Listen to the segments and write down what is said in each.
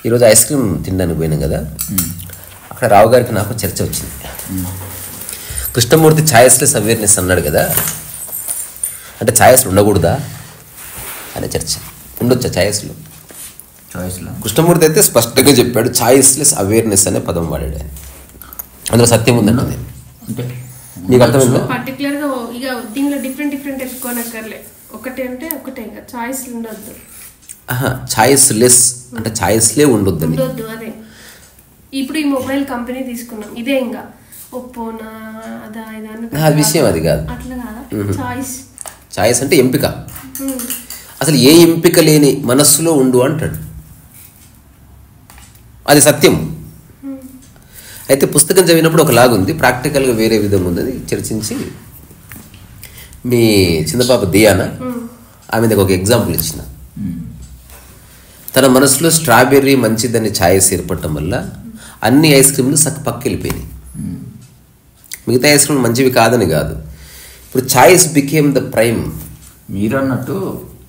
ఈరోజు ice cream తినడానికి పోయినాం కదా, అక్కడ రావు గారికి నాకు చర్చ వచ్చింది. కృష్ణమూర్తి ఛాయిస్లెస్ అవేర్నెస్ అన్నాడు కదా, అంటే ఛాయిస్లు ఉండకూడదా అనే చర్చ. ఉండొచ్చా ఛాయిస్లు? కృష్ణమూర్తి అయితే స్పష్టంగా చెప్పాడు, ఛాయిస్లెస్ అవేర్నెస్ అనే పదం వాడాడు ఆయన. అందులో సత్యం ఉందండి. అంటే నీకు అర్థమైందా? పర్టికులర్గా ఇక దీనిలో డిఫరెంట్ పెట్టుకోనక్కర్లే, ఒకటే అంటే ఒకటే, ఇంకా ఛాయిస్ ఉండొద్దు. ఛాయిస్ లెస్ అంటే ఛాయిస్లే ఉండొద్దు. అదే ఇప్పుడు ఈ మొబైల్ కంపెనీ తీసుకున్నాం, ఇదే ఇంకా ఒప్పోనా అదా ఇదా అది విషయం, అది కాదు. అట్లా కాదా ఛాయిస్? ఛాయిస్ అంటే ఎంపిక. అసలు ఏ ఎంపిక లేని మనస్సులో ఉండు అంటాడు, అది సత్యం. అయితే పుస్తకం చదివినప్పుడు ఒక లాగుంది, ప్రాక్టికల్గా వేరే విధంగా ఉందని చర్చించి మీ చిన్న పాప దియానా ఆమె దగ్గర ఒక ఎగ్జాంపుల్ ఇచ్చిన. తన మనసులో స్ట్రాబెర్రీ మంచిదని ఛాయిస్ ఏర్పడటం వల్ల అన్ని ఐస్ క్రీమ్లు పక్కకి వెళ్ళిపోయినాయి. మిగతా ఐస్ క్రీమ్లు మంచివి కాదని కాదు, ఇప్పుడు ఛాయిస్ బికేమ్ ద ప్రైమ్. మీరు అన్నట్టు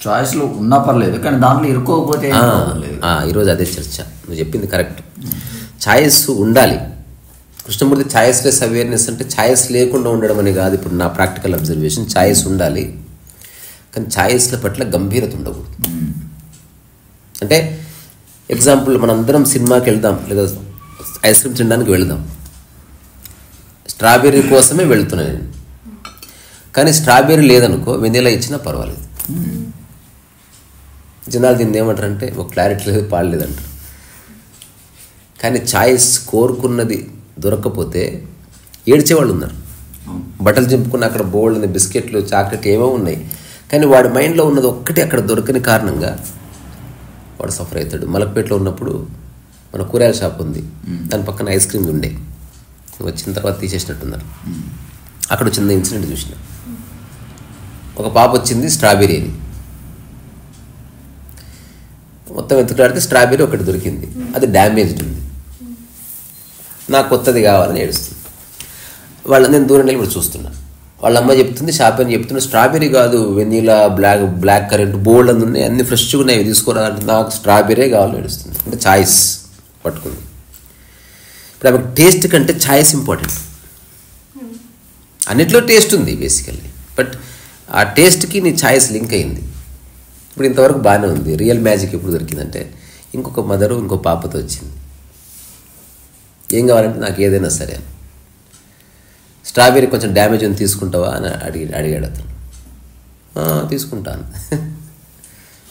చాయిస్లో ఉన్నా పర్లేదు, కానీ దాంట్లో ఇరుక్కోకపోతే ఈరోజు అదే చర్చ. నువ్వు చెప్పింది కరెక్ట్, ఛాయిస్ ఉండాలి. కృష్ణమూర్తి ఛాయిస్లెస్ అవేర్నెస్ అంటే ఛాయిస్ లేకుండా ఉండడం అని కాదు. ఇప్పుడు నా ప్రాక్టికల్ అబ్జర్వేషన్, ఛాయిస్ ఉండాలి కానీ ఛాయిస్ల పట్ల గంభీరత ఉండకూడదు. అంటే ఎగ్జాంపుల్, మనందరం సినిమాకి వెళ్దాం లేదా ఐస్ క్రీమ్ తినడానికి వెళదాం, స్ట్రాబెర్రీ కోసమే వెళుతున్నాను నేను. కానీ స్ట్రాబెర్రీ లేదనుకో, వెనిలా ఇచ్చినా పర్వాలేదు. జనాలు దీన్ని ఏమంటారంటే ఒక క్లారిటీ లేదు, పాడలేదంటారు. కానీ ఛాయిస్ కోరుకున్నది దొరకకపోతే ఏడ్చేవాళ్ళు ఉన్నారు. బట్టలు చింపుకున్న అక్కడ బోల్డ్ బిస్కెట్లు చాక్లెట్ ఏమో ఉన్నాయి, కానీ వాడి మైండ్లో ఉన్నది ఒక్కటి అక్కడ దొరకని కారణంగా వాడు సఫర్ అవుతాడు. మలక్పేటలో ఉన్నప్పుడు మన కూరగాయల షాప్ ఉంది, దాని పక్కన ఐస్ క్రీమ్ ఉండే, వచ్చిన తర్వాత తీసేసినట్టున్నారు. అక్కడ చిన్న ఇన్సిడెంట్ చూసిన. ఒక పాప వచ్చింది స్ట్రాబెర్రీ అని, మొత్తం వెతుకులాడితే స్ట్రాబెర్రీ ఒకటి దొరికింది, అది డ్యామేజ్డ్ ఉంది. నాకు కొత్తది కావాలని ఏడుస్తుంది. నేను దూరం నిలబడి చూస్తున్నా. వాళ్ళ అమ్మ చెప్తుంది, షాప్ అని చెప్తున్నా, స్ట్రాబెర్రీ కాదు వెనీలా బ్లాక్ కరెంట్ బోల్డ్ అని ఉన్నాయి, అన్ని ఫ్రెష్గా ఉన్నాయి, తీసుకోరా అంటే నాకు స్ట్రాబెర్రీ కావాలని ఏడుస్తుంది. అంటే ఛాయిస్ పట్టుకుంది. ఇప్పుడు ఆమెకు టేస్ట్ కంటే ఛాయిస్ ఇంపార్టెంట్. అన్నిట్లో టేస్ట్ ఉంది బేసికల్లీ, బట్ ఆ టేస్ట్కి నీ ఛాయిస్ లింక్ అయింది. ఇప్పుడు ఇంతవరకు బాగానే ఉంది. రియల్ మ్యాజిక్ ఎప్పుడు దొరికిందంటే ఇంకొక మదరు ఇంకో పాపతో వచ్చింది. ఏం కావాలంటే నాకు ఏదైనా సరే, స్ట్రాబెర్రీ కొంచెం డ్యామేజ్ అని తీసుకుంటావా అని అడిగాడు అతను. తీసుకుంటాను.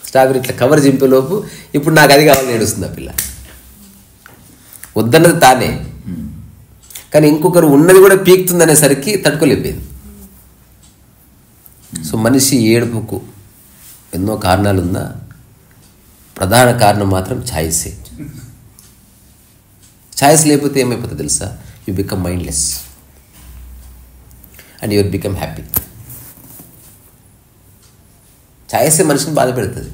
స్ట్రాబెర్రీ ఇట్లా కవర్ చింపేలోపు ఇప్పుడు నాకు అది కావాలని ఏడుస్తుంది ఆ పిల్ల. వద్దన్నది తానే, కానీ ఇంకొకరు ఉన్నది కూడా పీకుతుంది అనేసరికి తట్టుకోలేకపోయింది. సో మనిషి ఏడుపుకు ఎన్నో కారణాలున్నా ప్రధాన కారణం మాత్రం ఛాయిసే. ఛాయిస్ లేకపోతే ఏమైపోతుంది తెలుసా? You become mindless and your become happy. ఛాయిసే మనిషిని బాధ పెడుతుంది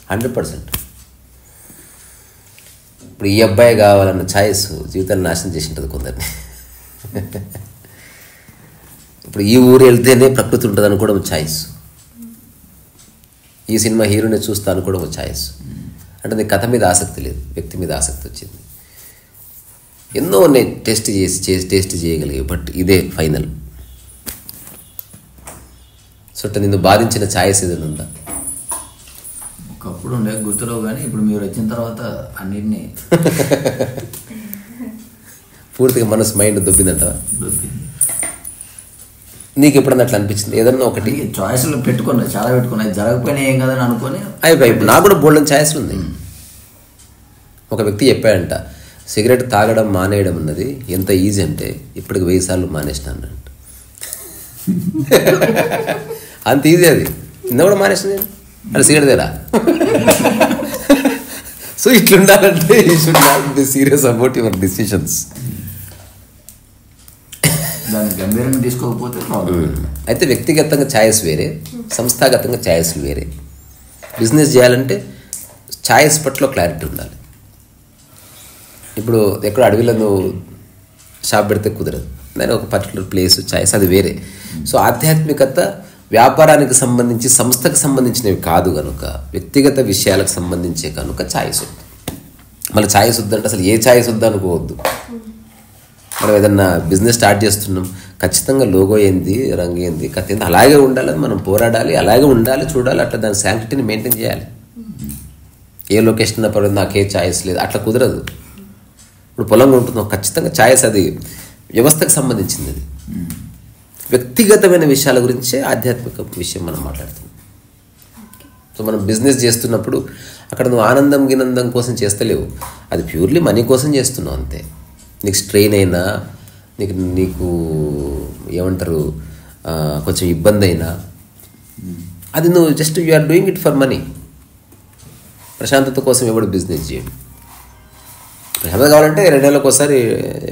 100%. ఇప్పుడు ఈ అబ్బాయి కావాలన్న ఛాయిస్ జీవితాన్ని నాశనం చేసి ఉంటుంది కొందరిని. ఇప్పుడు ఈ ఊరు వెళ్తేనే ప్రకృతి ఉంటుంది అనుకోవడం ఛాయిస్, ఈ సినిమా హీరోని చూస్తా అనుకోవడం ఛాయిస్. అంటే నీ కథ మీద ఆసక్తి లేదు, వ్యక్తి మీద ఆసక్తి వచ్చింది. ఎన్నో ఉన్నాయి టేస్ట్ చేయగలిగే, బట్ ఇదే ఫైనల్. సో నిన్ను బాధించిన ఛాయిస్ ఏదైనా ఉందా? ఒకప్పుడు ఉండే గుర్తురావు, కానీ ఇప్పుడు మీరు వచ్చిన తర్వాత అన్నిటినీ పూర్తిగా మనసు మైండ్ దొబ్బిందంట. నీకు ఎప్పుడన్నా అట్లా అనిపించింది? ఏదన్నా ఒకటి చాయిస్లు పెట్టుకున్నా, చాలా పెట్టుకున్నా, జరగకపోయినా ఏం కదని అనుకొని అయిపోయి. నాకు కూడా బోల్డెన్ ఛాయిస్లు ఉంది. ఒక వ్యక్తి చెప్పాడంట, సిగరెట్ తాగడం మానేయడం అన్నది ఎంత ఈజీ అంటే ఇప్పటికి 1000 సార్లు మానేసినాను అంట. అంత ఈజీ అది. నిన్న కూడా మానేసిన నేను, అది సిగరెట్ దేరా. సో ఇట్లుండాలంటే you should not be serious about your decisions. దాన్ని గంభీరంగా తీసుకోకపోతే అయితే వ్యక్తిగతంగా ఛాయిస్ వేరే, సంస్థాగతంగా ఛాయిస్లు వేరే. బిజినెస్ చేయాలంటే ఛాయిస్ పట్ల క్లారిటీ ఉండాలి. ఇప్పుడు ఎక్కడ అడవిలో నువ్వు షాప్ పెడితే కుదరదు, దాని ఒక పర్టికులర్ ప్లేస్ ఛాయిస్ అది వేరే. సో ఆధ్యాత్మికత వ్యాపారానికి సంబంధించి సంస్థకు సంబంధించినవి కాదు కనుక, వ్యక్తిగత విషయాలకు సంబంధించే కనుక ఛాయిస్ వద్దు. మళ్ళీ ఛాయిస్ వద్దంటే అసలు ఏ ఛాయిస్ వద్దు అనుకోవద్దు. మనం ఏదన్నా బిజినెస్ స్టార్ట్ చేస్తున్నాం, ఖచ్చితంగా లోగో ఏంది, రంగు ఏంది, కథ ఏంది, అలాగే ఉండాలి, మనం పోరాడాలి, అలాగే ఉండాలి, చూడాలి, అట్లా దాని శాంక్టిటీని మెయింటైన్ చేయాలి. ఏ లొకేషన్ పర్లేదు, నాకే ఛాయిస్ లేదు, అట్లా కుదరదు. ఇప్పుడు పొలంగా ఉంటుందో ఖచ్చితంగా ఛాయిస్, అది వ్యవస్థకు సంబంధించింది. అది వ్యక్తిగతమైన విషయాల గురించే ఆధ్యాత్మిక విషయం మనం మాట్లాడుతున్నాం. సో మనం బిజినెస్ చేస్తున్నప్పుడు అక్కడ నువ్వు ఆనందం గినందం కోసం చేస్తలేవు, అది ప్యూర్లీ మనీ కోసం చేస్తున్నావు అంతే. నీకు స్ట్రెయిన్ అయినా, నీకు ఏమంటారు కొంచెం ఇబ్బంది అయినా, అది నువ్వు just you are doing it for money. ప్రశాంతత కోసం ఎవడు బిజినెస్ చేయడు. ప్రశాంతత కావాలంటే 2 నెలలకు ఒకసారి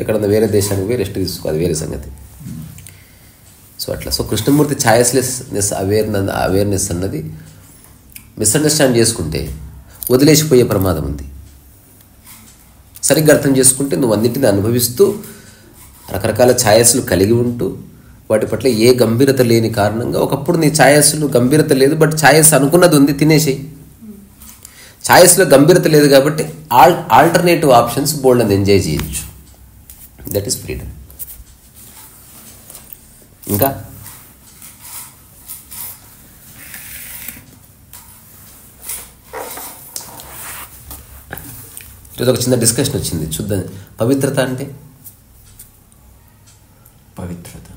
ఎక్కడన్నా వేరే దేశానికి పోయి రెస్ట్ తీసుకో, అది వేరే సంగతి. సో అట్లా. సో కృష్ణమూర్తి ఛాయిస్లెస్నెస్ అవేర్నెస్ అన్నది మిస్అండర్స్టాండ్ చేసుకుంటే వదిలేసిపోయే ప్రమాదం ఉంది. సరిగ్గా అర్థం చేసుకుంటే నువ్వు అన్నింటిని అనుభవిస్తూ రకరకాల ఛాయస్లు కలిగి ఉంటూ వాటి పట్ల ఏ గంభీరత లేని కారణంగా, ఒకప్పుడు నీ ఛాయస్లు గంభీరత లేదు, బట్ ఛాయస్ అనుకున్నది ఉంది, తినేసేయి. ఛాయస్లో గంభీరత లేదు కాబట్టి ఆల్టర్నేటివ్ ఆప్షన్స్ బోల్డ్ అని ఎంజాయ్ చేయొచ్చు. That is freedom. ఇంకా ఈరోజు ఒక చిన్న డిస్కషన్ వచ్చింది, చూద్దాం. పవిత్రత అంటే పవిత్రత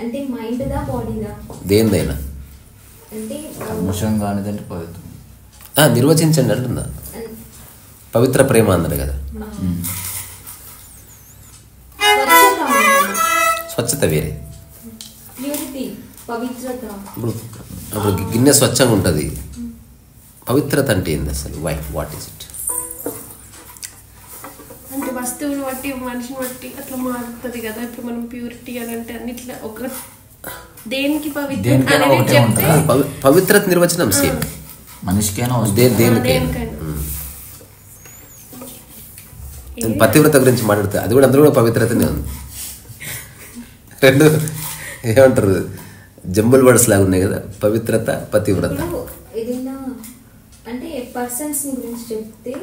అంటే మైండ్ దా బాడీదా దేనిదైనా అంటే కల్మషం కానిదంటే పవిత్రం. నిర్వచించండి అంటున్నా. పవిత్ర ప్రేమ అన్నారు కదా, స్వచ్ఛత వేరే. ప్యూరిటీ పవిత్రత. ఇప్పుడు గిన్నె స్వచ్ఛంగా ఉంటుంది, పవిత్రత అంటే ఏంది అసలు? What is it? అంటే వస్తువుని బట్టి మనిషిని బట్టి అట్లా మారుతుంది కదా. ఇప్పుడు మనం ప్యూరిటీ అని అంటే అన్నిట్లా ఒక దేనికి పవిత్ర దేనికైనా అనేది ఒకటే చెప్తే ఉంటుందా? పవిత్రత నిర్వచనం సేమ్ మనిషికైనా దేనికైనా. నేను పతివ్రత గురించి మాట్లాడితే అది కూడా, అందులో కూడా పవిత్రతనే ఉంది. రెండు ఏమంటారు, జంబుల్ వర్డ్స్ లాగా ఉన్నాయి కదా, పవిత్రత, పతివ్రత. ఏదైనా అంటే పర్సన్స్ గురించి చెప్తే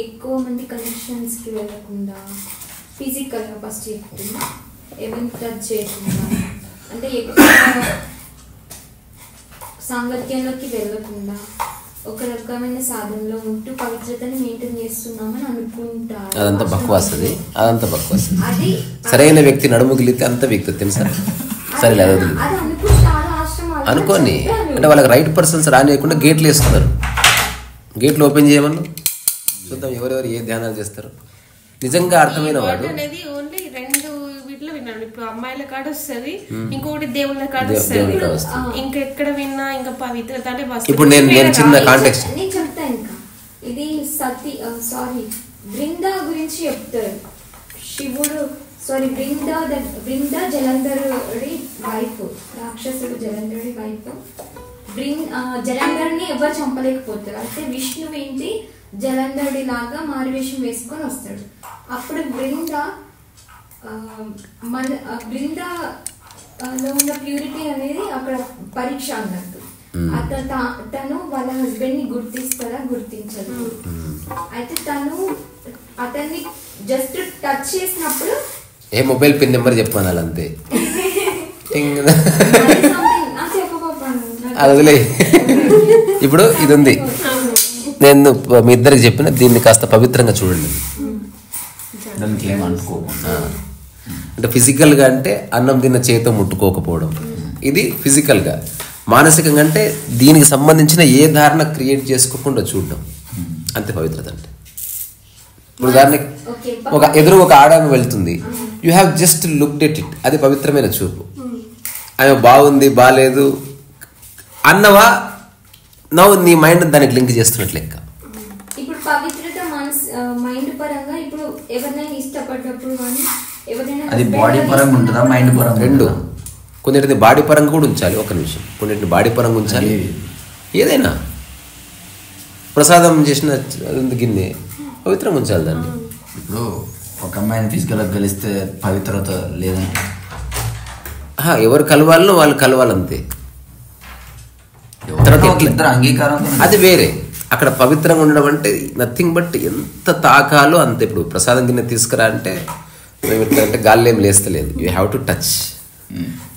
ఎక్కువ మంది కనెక్షన్స్ కి వెళ్ళకుండా, ఫిజికల్ గా ఫస్ట్ చెప్తున్నా, ఏమైనా టచ్ చేయకుండా, అంటే ఎక్కువ సాంగత్యంలోకి వెళ్ళకుండా ఒక రకమైన సాధనలో ఉంటూ పవిత్రతని మెయింటైన్ చేస్తున్నామని అనుకుంటారు. అదంతా బక్వాస్, అదంతా బక్వాస్. అది సరైన వ్యక్తి నడుముగిలితే అంత వ్యక్తి తెలుసా? సరే అది అనుకుంటారు ఆశ్రమాలు అనుకోని చెప్పారు. అంటే వాళ్ళకి రైట్ పర్సన్స్ రానియకుండా గేట్లు వేస్తున్నారు. గేట్లు ఓపెన్ చేయమని చూద్దాం ఎవరెవరు ఏ ధ్యానాలు చేస్తారు. నిజంగా అర్థమైన వాడు అనేది ఓన్లీ 2 వీటిలో విన్నాను. ఇప్పుడు అమ్మాయిల కాడ వస్తుంది, ఇంకొకటి దేవుళ్ళ కాడ వస్తుంది, దేవుళ్ళ కాడ వస్తుంది. ఇంకా ఎక్కడ విన్నా ఇంకా పవిత్రత అంటే ఇప్పుడు నేను చిన్న కాంటెక్స్ట్ నేను చెప్తా. ఇంకా ఇది బృందా గురించి చెప్తారు. శివుడు బృందా జలంధరుడి వైఫ్, రాక్షసుడు జలంధరుడి వైఫ్. జలంధరుని ఎవరు చంపలేకపోతారు. అయితే విష్ణువు ఏంటి జలంధరుడి లాగా మారువేషం వేసుకొని వస్తాడు. అప్పుడు బృందాలో ఉన్న ప్యూరిటీ అనేది అక్కడ పరీక్ష అన్నట్టు. తను వాళ్ళ హస్బెండ్ ని గుర్తిస్తారా, గుర్తించదు. అయితే తను అతన్ని జస్ట్ టచ్ చేసినప్పుడు ఏ మొబైల్ పిన్ నెంబర్ చెప్పమనాలి అంతే. అది వదిలే. ఇప్పుడు ఇది ఉంది, నేను మీ ఇద్దరికి చెప్పిన దీన్ని కాస్త పవిత్రంగా చూడండి. దానికి ఏం అనుకోకుండా అంటే ఫిజికల్గా అంటే అన్నం తిన్న చేతితో ముట్టుకోకపోవడం, ఇది ఫిజికల్గా. మానసికంగా అంటే దీనికి సంబంధించిన ఏ ధారణ క్రియేట్ చేసుకోకుండా చూడడం, అంతే పవిత్రత అంటే. ఇప్పుడు దాన్ని ఎదురు ఒక ఆడామె వెళ్తుంది, you have just looked at it, అది పవిత్రమైన చూపు. ఆమె బాగుంది బాగాలేదు అన్నవా, నవ్వు నీ మైండ్ దానికి లింక్ చేస్తున్నట్లు లెక్క. ఇప్పుడు పవిత్రత మైండ్ పరంగా, ఇప్పుడు ఎవరినైనా ఇష్టపడ్డప్పుడు కానీ ఎవరైనా అది బాడీ పరంగా ఉంటుందా, మైండ్ పరంగా? రెండు. కొన్నిటిని బాడీ పరంగా కూడా ఉంచాలి, ఒక నిమిషం. కొన్నిటిని బాడీ పరంగా ఉంచాలి. ఏదైనా ప్రసాదం చేసిన గిన్నె పవిత్రంగా ఉంచాలి దాన్ని. ఇప్పుడు ఒక అమ్మాయిని ఫిజికల్గా కలిస్తే పవిత్రత లేదంటే ఎవరు కలవాలనో వాళ్ళు కలవాలంతే. ఇద్దరు అంగీకారం అది వేరే. అక్కడ పవిత్రంగా ఉండడం అంటే నథింగ్ బట్ ఎంత తాకాలో అంత. ఇప్పుడు ప్రసాదం కింద తీసుకురా అంటే మేము ఎట్లా అంటే గాల్లో ఏం లేస్తలేదు. You have to touch.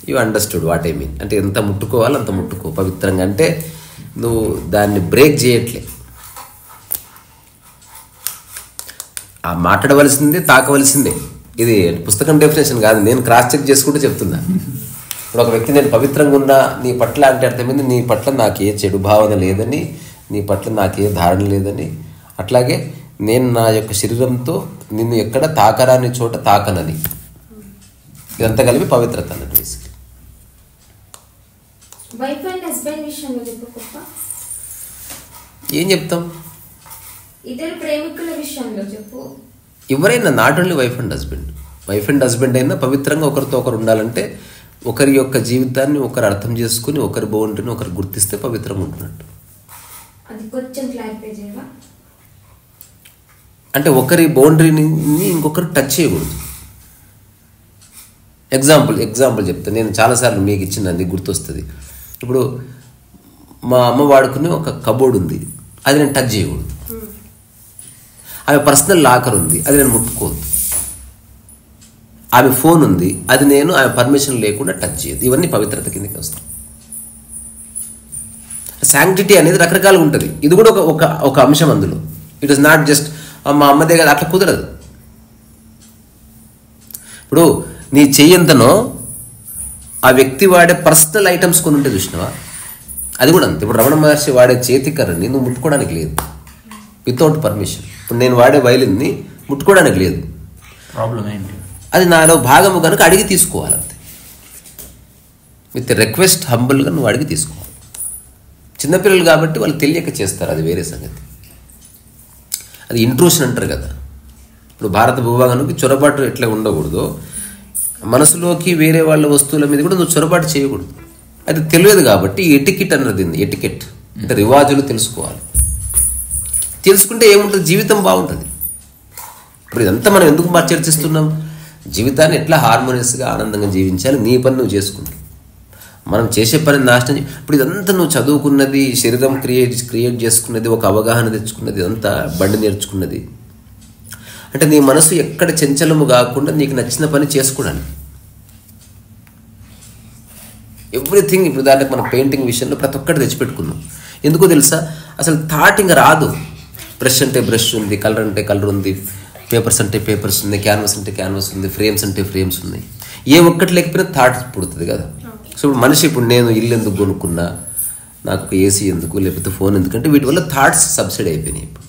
You understood what I mean. అంటే ఎంత ముట్టుకోవాలో అంత ముట్టుకో పవిత్రంగా. అంటే నువ్వు దాన్ని బ్రేక్ చేయట్లే. ఆ మాట్లాడవలసిందే, తాకవలసిందే. ఇది పుస్తకం డెఫినేషన్ కాదు, నేను క్రాస్ చెక్ చేసుకుంటూ చెప్తున్నా. ఇప్పుడు ఒక వ్యక్తి నేను పవిత్రంగా ఉన్నా నీ పట్ల అంటే అర్థమైంది నీ పట్ల నాకే చెడు భావన లేదని, నీ పట్ల నాకే ధారణ లేదని. అట్లాగే నేను నా యొక్క శరీరంతో నిన్ను ఎక్కడ తాకరాని చోట తాకనని. ఇదంతా కలిపి పవిత్రత అన్నట్టు బేసిక్లీ. వైఫ్ అండ్ హస్బెండ్ విషయంలో చెప్పుకోక ఏం చెప్తాం? ఇద్దరు ప్రేమికుల విషయంలో చెప్పు. ఎవరైనా not only wife and husband. Wife and husband అయినా పవిత్రంగా ఒకరితో ఒకరు ఉండాలంటే ఒకరి యొక్క జీవితాన్ని ఒకరు అర్థం చేసుకుని ఒకరి బౌండరీని ఒకరు గుర్తిస్తే పవిత్రంగా ఉంటున్నట్టు. అది కొంచెం క్లారిఫై చేయవా? అంటే ఒకరి బౌండరీని ఇంకొకరు టచ్ చేయకూడదు. ఎగ్జాంపుల్ చెప్తాను. నేను చాలాసార్లు మీకు ఇచ్చింది గుర్తొస్తుంది. ఇప్పుడు మా అమ్మ వాడుకునే ఒక కబోర్డ్ ఉంది, అది నేను టచ్ చేయకూడదు. ఆమె పర్సనల్ లాకర్ ఉంది, అది నేను ముట్టుకోదు. ఆమె ఫోన్ ఉంది, అది నేను ఆమె పర్మిషన్ లేకుండా టచ్ చేయదు. ఇవన్నీ పవిత్రత కిందకి వస్తాయి. శాంక్టిటీ అనేది రకరకాలుగా ఉంటుంది. ఇది కూడా ఒక అంశం అందులో. ఇట్ ఇస్ నాట్ జస్ట్ మా అమ్మదే కదా, అట్లా కుదరదు. ఇప్పుడు నీ చెయ్యంతనో ఆ వ్యక్తి వాడే పర్సనల్ ఐటమ్స్ కొన్ని ఉంటే చూసినావా, అది కూడా అంతే. ఇప్పుడు రమణ మహర్షి వాడే చేతికర్రని నువ్వు ముట్టుకోవడానికి లేదు, వితౌట్ పర్మిషన్. ఇప్పుడు నేను వాడే వైలిన్ని ముట్టుకోవడానికి లేదు. ప్రాబ్లం ఏంటి? అది నాలో భాగము కనుక అడిగి తీసుకోవాలంతే. విత్ రిక్వెస్ట్ హంబుల్గా నువ్వు అడిగి తీసుకోవాలి. చిన్నపిల్లలు కాబట్టి వాళ్ళు తెలియక చేస్తారు, అది వేరే సంగతి. అది ఇంట్రూషన్ అంటారు కదా. ఇప్పుడు భారత భూభాగానికి చొరబాటు ఎట్లా ఉండకూడదో మనసులోకి వేరే వాళ్ళ వస్తువుల మీద కూడా నువ్వు చొరబాటు చేయకూడదు. అది తెలియదు కాబట్టి ఎటికెట్ అన్నది. ఎటికెట్ అంటే రివాజులు తెలుసుకోవాలి. తెలుసుకుంటే ఏముంటుంది, జీవితం బాగుంటుంది. ఇప్పుడు ఇదంతా మనం ఎందుకు చర్చిస్తున్నాం? జీవితాన్ని ఎట్లా హార్మోనియస్గా ఆనందంగా జీవించాలి, నీ పని నువ్వు చేసుకుంటావు. మనం చేసే పని నాశనం. ఇప్పుడు ఇదంతా నువ్వు చదువుకున్నది, శరీరం క్రియేట్ చేసుకున్నది, ఒక అవగాహన తెచ్చుకున్నది, ఇదంతా బండి నేర్చుకున్నది. అంటే నీ మనసు ఎక్కడ చంచలము కాకుండా నీకు నచ్చిన పని చేసుకోవడానికి. ఎవ్రీథింగ్. ఇప్పుడు దాంట్లో మన పెయింటింగ్ విషయంలో ప్రతి ఒక్కటి తెచ్చిపెట్టుకున్నాం. ఎందుకో తెలుసా? అసలు థాట్ ఇంకా రాదు. బ్రష్ అంటే బ్రష్ ఉంది, కలర్ అంటే కలర్ ఉంది, పేపర్స్ అంటే పేపర్స్ ఉంది, క్యాన్వాస్ అంటే క్యాన్వాస్ ఉంది, ఫ్రేమ్స్ అంటే ఫ్రేమ్స్ ఉన్నాయి. ఏ ఒక్కటి లేకపోయినా థాట్ పుడుతుంది కదా. సో ఇప్పుడు మనిషి, ఇప్పుడు నేను ఇల్లు ఎందుకు కొనుక్కున్నా, నాకు ఏసీ ఎందుకు, లేకపోతే ఫోన్ ఎందుకంటే వీటి వల్ల థాట్స్ సబ్సిడీ అయిపోయినాయి. ఇప్పుడు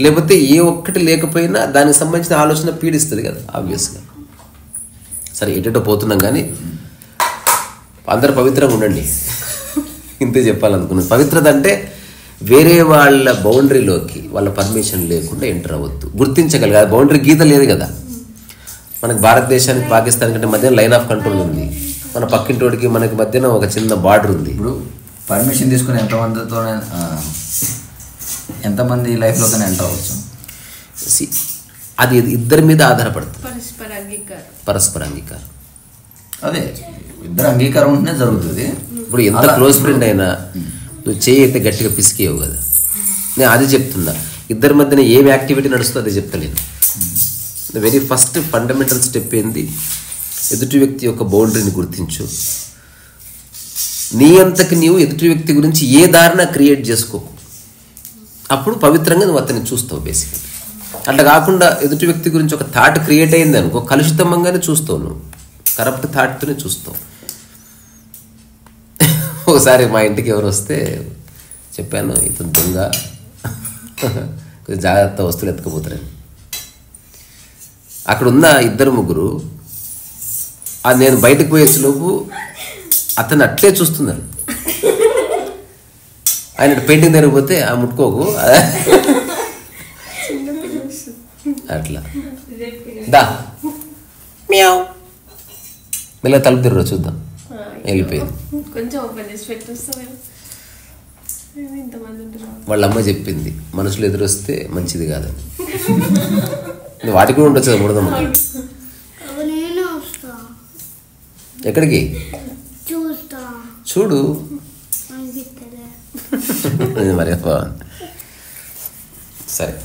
లేకపోతే ఏ ఒక్కటి లేకపోయినా దానికి సంబంధించిన ఆలోచన పీడిస్తుంది కదా ఆబ్వియస్గా. సరే ఎటో పోతున్నాం కానీ అందరూ పవిత్రంగా ఉండండి. ఇంతే చెప్పాలనుకున్నాను. పవిత్రత అంటే వేరే వాళ్ళ బౌండరీలోకి వాళ్ళ పర్మిషన్ లేకుండా ఎంటర్ అవ్వద్దు. గుర్తించగలగాలి. బౌండరీ గీత లేదు కదా మనకు. భారతదేశానికి పాకిస్తాన్ కంటే మధ్యన లైన్ ఆఫ్ కంట్రోల్ ఉంది. మన పక్కింటోడికి మనకి మధ్యన ఒక చిన్న బార్డర్ ఉంది. ఇప్పుడు పర్మిషన్ తీసుకుని ఎంతమంది లైఫ్లోకి ఎంటర్ అవ్వచ్చు? అది ఇద్దరి మీద ఆధారపడుతుంది. పరస్పర అంగీకారం. అదే ఇద్దరు అంగీకారం ఉంటేనే జరుగుతుంది. ఇప్పుడు ఎంత క్లోజ్ ఫ్రెండ్ అయినా నువ్వు చేయి అయితే గట్టిగా పిసికేయవు కదా. నేను అది చెప్తున్నా. ఇద్దరి మధ్యన ఏం యాక్టివిటీ నడుస్తుందో అదే చెప్తలేను. The very first fundamental step ఏంది? ఎదుటి వ్యక్తి యొక్క బౌండరీని గుర్తించు. నీ అంతకి నీవు ఎదుటి వ్యక్తి గురించి ఏ దారిన క్రియేట్ చేసుకోకు. అప్పుడు పవిత్రంగా నువ్వు అతన్ని చూస్తావు బేసిక్గా. అట్లా కాకుండా ఎదుటి వ్యక్తి గురించి ఒక థాట్ క్రియేట్ అయింది అనుకో, కలుషితంగానే చూస్తావు, నువ్వు కరప్ట్ థాట్తోనే చూస్తావు. ఒకసారి మా ఇంటికి ఎవరు వస్తే చెప్పాను, ఇతను దొంగ, కొంచెం జాగ్రత్త, వస్తువులు ఎత్తుకుపోతారని. అక్కడ ఉన్న ఇద్దరు ముగ్గురు నేను బయటకు పోయేలోపు అతను అట్లే చూస్తున్నారు. ఆయన పెయింటింగ్ జరిగిపోతే ఆ ముట్టుకోకు అట్లా దా మ్యావ్ మెల్ల తలుపు తిరగ చూద్దాం వెళ్ళిపోయింది. వాళ్ళ అమ్మ చెప్పింది మనుషులు ఎదురొస్తే మంచిది కాదని. వాటికి కూడా ఉండొచ్చు కదా ముడదమ్మ. ఎక్కడికి చూడు మరి బాగుంది. సరే,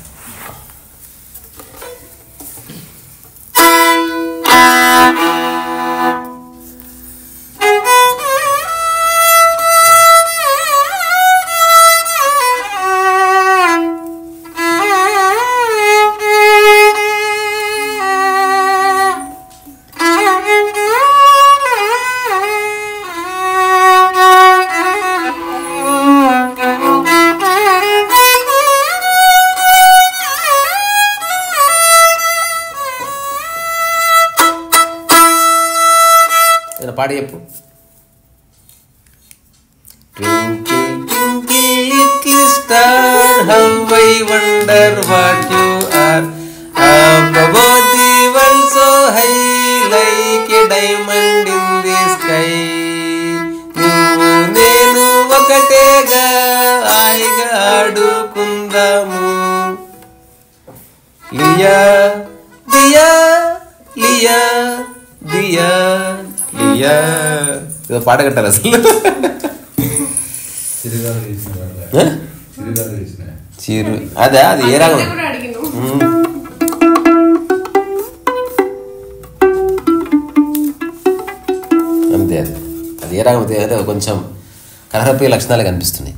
పాడి చెప్పు. Twinkle, twinkle, little star, how I wonder what you are. Up above the world so high, like a diamond in the sky. నువ్వు నేను ఒకటేగా హాయిగా ఆడుకుందాము. లియా దియా లియా దియా లియా. ఏదో పాట కట్టాలి అసలు. చీరు అదే, అది ఏ రాగం? అంతే, అది ఏ రాగం అయితే కొంచెం కలహరపోయే లక్షణాలు కనిపిస్తున్నాయి.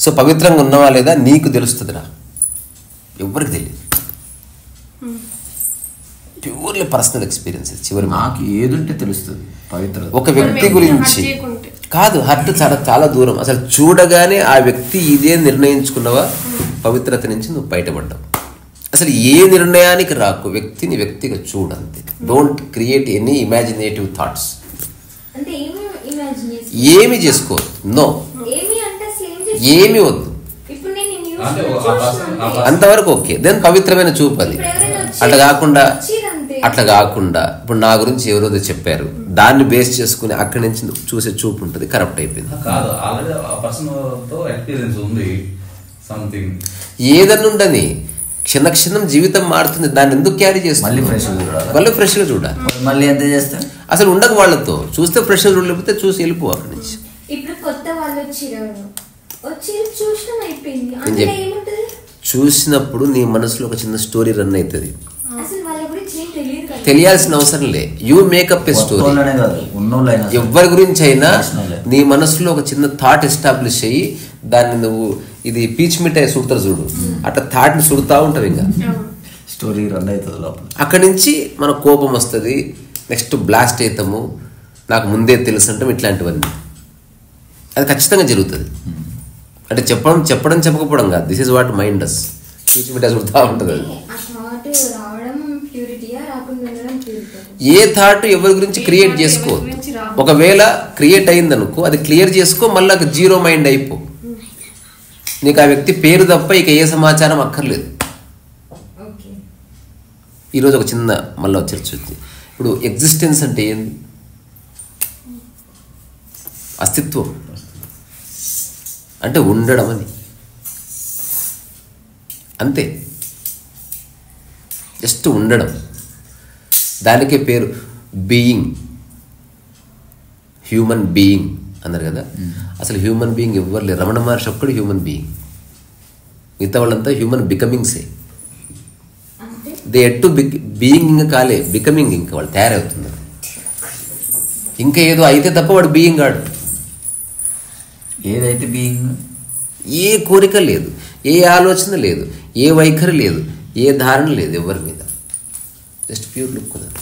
సో పవిత్రంగా ఉన్నవా లేదా నీకు తెలుస్తుందిరా, ఎవరికి తెలియదు. Purely personal experiences. చివరి నాకు ఏదుంటే తెలుస్తుంది పవిత్రత. ఒక వ్యక్తి గురించి కాదు, హర్ట్ చాలా చాలా దూరం. అసలు చూడగానే ఆ వ్యక్తి ఇదే నిర్ణయించుకున్నవా, పవిత్రత నుంచి నువ్వు బయటపడ్డావు. అసలు ఏ నిర్ణయానికి రాకు, వ్యక్తిని వ్యక్తిగా చూడంతే. Don't create any imaginative thoughts. ఏమి చేసుకోవద్దు, నో, ఏమి వద్దు, అంతవరకు ఓకే. దెన్ పవిత్రమైన చూపు అది. అట్లా కాకుండా ఇప్పుడు నా గురించి ఎవరోదో చెప్పారు, దాన్ని బేస్ చేసుకుని అక్కడి నుంచి చూసే చూపు ఉంటుంది, కరప్ట్ అయిపోయింది. ఏదన్నా ఉండని క్షణక్షణం జీవితం మారుతుంది, దాన్ని ఎందుకు క్యారీ చేస్తుంది? మళ్ళీ ఫ్రెష్గా చూడాలి. మళ్ళీ ఎంత చేస్తా అసలు ఉండదు వాళ్ళతో. చూస్తే ఫ్రెష్గా చూడలేకపోతే చూసి వెళ్ళిపో అక్కడి నుంచి. చూసినప్పుడు నీ మనసులో ఒక చిన్న స్టోరీ రన్ అవుతుంది. తెలియాల్సిన అవసరం లే. You makeup A story. ఎవరి గురించి అయినా నీ మనసులో ఒక చిన్న థాట్ ఎస్టాబ్లిష్ అయ్యి దాన్ని నువ్వు, ఇది పీచ్ మిఠాయి సుడతారు చూడు, అట్లా థాట్ని సుడుతూ ఉంటావు. ఇంకా స్టోరీ రన్ అవుతుంది లోపల. అక్కడి నుంచి మన కోపం వస్తుంది, నెక్స్ట్ బ్లాస్ట్ అవుతాము, నాకు ముందే తెలుసు అంటాం. ఇట్లాంటివన్నీ అది ఖచ్చితంగా జరుగుతుంది. అంటే చెప్పకపోవడం కాదు. This is what mind does. పీచ్ మిఠాయి సుడుతూ ఉంటుంది. అది ఏ థాట్ ఎవరి గురించి క్రియేట్ చేసుకో. ఒకవేళ క్రియేట్ అయిందనుకో, అది క్లియర్ చేసుకో, మళ్ళీ జీరో మైండ్ అయిపో. నీకు ఆ వ్యక్తి పేరు తప్ప ఇక ఏ సమాచారం అక్కర్లేదు. ఈరోజు ఒక చిన్న మళ్ళీ చర్చ వచ్చింది. ఇప్పుడు ఎగ్జిస్టెన్స్ అంటే ఏంది? అస్తిత్వం అంటే ఉండడం అని, అంతే. జస్ట్ ఉండడం, దానికే పేరు బీయింగ్. హ్యూమన్ బీయింగ్ అన్నారు కదా. అసలు హ్యూమన్ బీయింగ్ ఎవ్వరు లేరు. రమణ మహర్షి ఒక్కడు హ్యూమన్ బీయింగ్, మిగతా వాళ్ళంతా హ్యూమన్ బికమింగ్సే. దే ఎట్ టు బీయింగ్ ఇంకా కాలే, బికమింగ్ ఇంకా వాళ్ళు తయారవుతున్నారు. ఇంకా ఏదో అయితే తప్ప వాడు బీయింగ్ కాడు. ఏదైతే బీయింగ్, ఏ కోరిక లేదు, ఏ ఆలోచన లేదు, ఏ వైఖరి లేదు, ఏ ధారణ లేదు ఎవరి మీద. జస్ట్ ప్యూర్ లుక్ కుదరదు.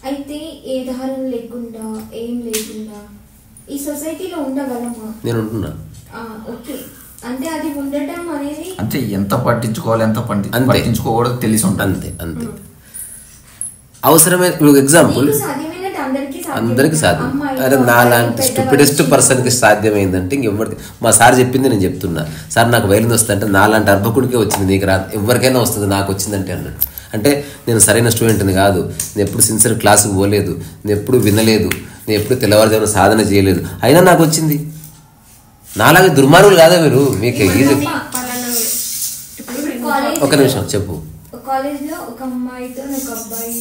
అయితే ఏ ధారణ లేకుండా, ఏం లేకుండా ఈ సొసైటీలో ఉండగలమా? నేను ఉంటున్నా. ఓకే, అంటే అది ఉండటం అనేది అంటే ఎంత పట్టించుకోవాలి, ఎంత పట్టించుకోకూడదు తెలిసి ఉంటుంది. అంతే అంతే. అవసరమైన ఇప్పుడు ఎగ్జాంపుల్ అందరికి సాధ్యం. అరే నాలాంటి స్టూపిడెస్ట్ పర్సన్కి సాధ్యమైందంటే ఇంకెవరికి. మా సార్ చెప్పింది నేను చెప్తున్నా. సార్ నాకు వైలిన్ వస్తుందంటే నాలాంటి అర్భకుడికే వచ్చింది, నీకు రా, ఎవరికైనా వస్తుంది, నాకు వచ్చిందంటే అన్నాడు. అంటే నేను సరైన స్టూడెంట్ని కాదు, నేను ఎప్పుడు సిన్సియర్ క్లాసుకు పోలేదు, నేను ఎప్పుడు వినలేదు, నేను ఎప్పుడు తెల్లవారుజామున సాధన చేయలేదు, అయినా నాకు వచ్చింది. నాలాగే దుర్మార్గులు కాదా మీరు? మీకు ఈజీ. ఒక నిమిషం చెప్పు. ఒక కాలేజ్లో ఒక అమ్మాయితో ఒక అబ్బాయి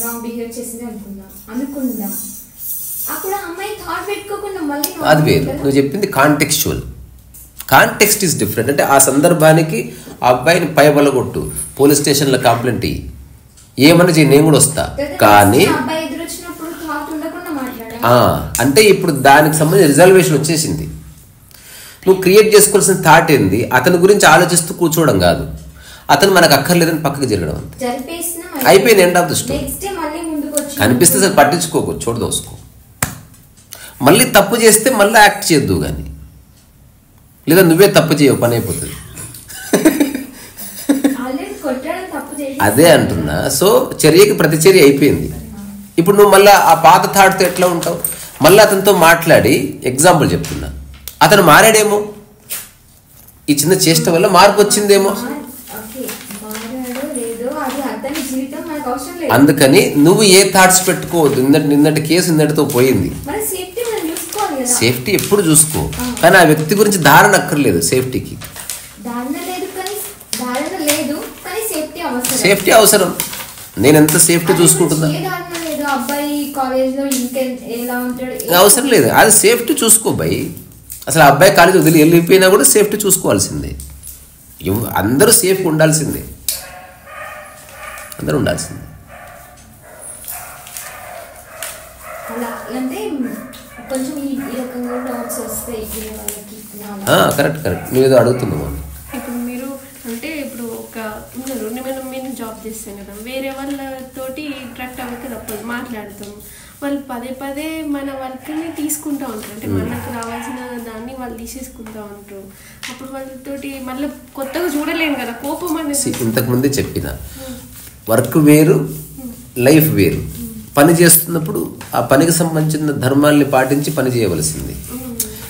రాంగ్ బిహేవ్ చేసింది అనుకుందాం అప్పుడు ఆ అమ్మాయి థాట్ పెట్టుకోకుండా మళ్ళీ అది వేరు. నువ్వు చెప్పింది కాంటెక్స్చువల్. Context is different. అంటే ఆ సందర్భానికి ఆ అబ్బాయిని పైబలగొట్టు, పోలీస్ స్టేషన్లో కంప్లైంట్ ఇయ్యి, ఏమని చెయ్యి, నేను కూడా వస్తా. కానీ అంటే ఇప్పుడు దానికి సంబంధించిన రిజర్వేషన్ వచ్చేసింది. నువ్వు క్రియేట్ చేసుకోవాల్సిన థాట్ ఏంది, అతని గురించి ఆలోచిస్తూ కూర్చోవడం కాదు, అతను మనకు అక్కర్లేదని పక్కకి జరగడం అంతే. అయిపోయింది, ఎండ్ ఆఫ్ ద స్టోరీ. కనిపిస్తే సరే పట్టించుకోకు, చూడదోసుకో. మళ్ళీ తప్పు చేస్తే మళ్ళీ యాక్ట్ చేయొద్దు, కానీ లేదా నువ్వే తప్పు చేయవు, పని అయిపోతుంది. అదే అంటున్నా. సో చర్యకి ప్రతిచర్య అయిపోయింది. ఇప్పుడు నువ్వు మళ్ళీ ఆ పాత థాట్తో ఎట్లా ఉంటావు? మళ్ళీ అతనితో మాట్లాడి, ఎగ్జాంపుల్ చెప్తున్నా, అతను మారాడేమో, ఈ చిన్న చేష్ట వల్ల మార్పు వచ్చిందేమో. అందుకని నువ్వు ఏ థాట్స్ పెట్టుకోవద్దు. నిన్నటి కేసు నిన్నటితో పోయింది. సేఫ్టీ ఎప్పుడు చూసుకో, కానీ ఆ వ్యక్తి గురించి ధారణ అక్కర్లేదు. సేఫ్టీకి సేఫ్టీ అవసరం. నేను ఎంత సేఫ్టీ చూసుకుంటున్నా అవసరం లేదు. అది సేఫ్టీ చూసుకో బై. అసలు ఆ అబ్బాయి కాలేజ్ వదిలి వెళ్ళిపోయినా కూడా సేఫ్టీ చూసుకోవాల్సిందే. అందరూ సేఫ్గా ఉండాల్సిందే, అందరూ ఉండాల్సిందే. Correct correct. నువ్వేదో అడుగుతున్నావు. ఇప్పుడు మీరు అంటే ఇప్పుడు ఒక ఉన్నారు, నేను జాబ్ చేస్తాను కదా, వేరే వాళ్ళతోటి ఇంట్రాక్ట్ అవ్వక తప్పదు, మాట్లాడతాం. వాళ్ళు పదే పదే మన వర్క్ని తీసుకుంటూ ఉంటారు, అంటే మనకు రావాల్సిన దాన్ని వాళ్ళు తీసేసుకుంటూ ఉంటారు. అప్పుడు వాళ్ళతోటి మళ్ళీ కొత్తగా చూడలేము కదా, కోపం అనేది. ఇంతకుముందే చెప్పిన వర్క్ వేరు, లైఫ్ వేరు. పని చేస్తున్నప్పుడు ఆ పనికి సంబంధించిన ధర్మాల్ని పాటించి పని చేయవలసింది.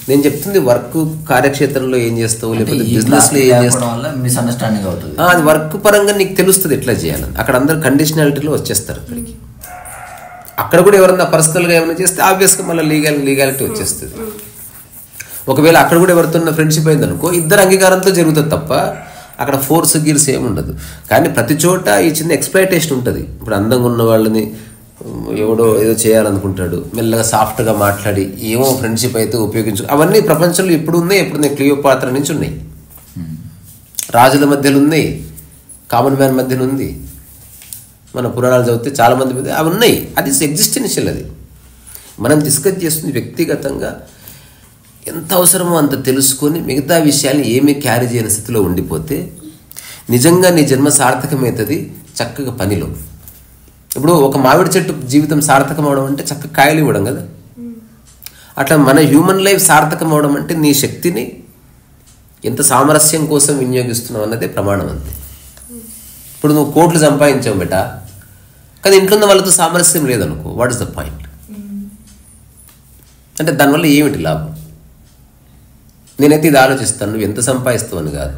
నేను చెప్తుంది వర్క్ కార్యక్షేత్రంలో ఏం చేస్తావు, లేకపోతే బిజినెస్ లో ఏం చేస్తావు, మిస్అండర్స్టాండింగ్ అవుతుంది. అది వర్క్ పరంగా నీకు తెలుస్తుంది ఎట్లా చేయాలని. అక్కడ అందరు కండిషనాలిటీలో వచ్చేస్తారు. అక్కడికి అక్కడ కూడా ఎవరన్నా పర్సనల్గా ఏమైనా చేస్తే ఆబ్వియస్గా మళ్ళీ లీగాలిటీ వచ్చేస్తుంది. ఒకవేళ అక్కడ కూడా ఎవరితో ఫ్రెండ్షిప్ అయింది అనుకో, ఇద్దరు అంగీకారంతో జరుగుతుంది తప్ప అక్కడ ఫోర్స్ గీర్స్ ఏమి ఉండదు. కానీ ప్రతి చోట ఈ చిన్న ఎక్స్ప్లాయిటేషన్ ఉంటుంది. ఇప్పుడు అందంగా ఉన్న వాళ్ళని ఎవడో ఏదో చేయాలనుకుంటాడు, మెల్లగా సాఫ్ట్గా మాట్లాడి ఏమో ఫ్రెండ్షిప్ అయితే ఉపయోగించు. అవన్నీ ప్రపంచంలో ఎప్పుడు ఉన్నాయి. క్లియోపాత్ర నుంచి ఉన్నాయి, రాజుల మధ్యలో ఉన్నాయి, కామన్ మ్యాన్ మధ్యలో ఉంది. మన పురాణాలు చదివితే చాలామంది మీద అవి ఉన్నాయి. అది ఎగ్జిస్టెన్షియల్. అది మనం డిస్కస్ చేస్తుంది వ్యక్తిగతంగా ఎంత అవసరమో అంత తెలుసుకొని మిగతా విషయాన్ని ఏమీ క్యారీ చేయని స్థితిలో ఉండిపోతే నిజంగా నీ జన్మ సార్థకమవుతుంది చక్కగా పనిలో. ఇప్పుడు ఒక మామిడి చెట్టు జీవితం సార్థకం అవడం అంటే చక్కగా కాయలు ఇవ్వడం కదా. అట్లా మన హ్యూమన్ లైఫ్ సార్థకం అవడం అంటే నీ శక్తిని ఎంత సామరస్యం కోసం వినియోగిస్తున్నావు అన్నదే ప్రమాణం అంతే. ఇప్పుడు నువ్వు కోట్లు సంపాదించావు బెటా, కానీ ఇంట్లో ఉన్న వాళ్ళతో సామరస్యం లేదనుకో, వాట్ ఇస్ ద పాయింట్? అంటే దానివల్ల ఏమిటి లాభం? నేనైతే ఇది ఆలోచిస్తాను, నువ్వు ఎంత సంపాదిస్తావు అని కాదు,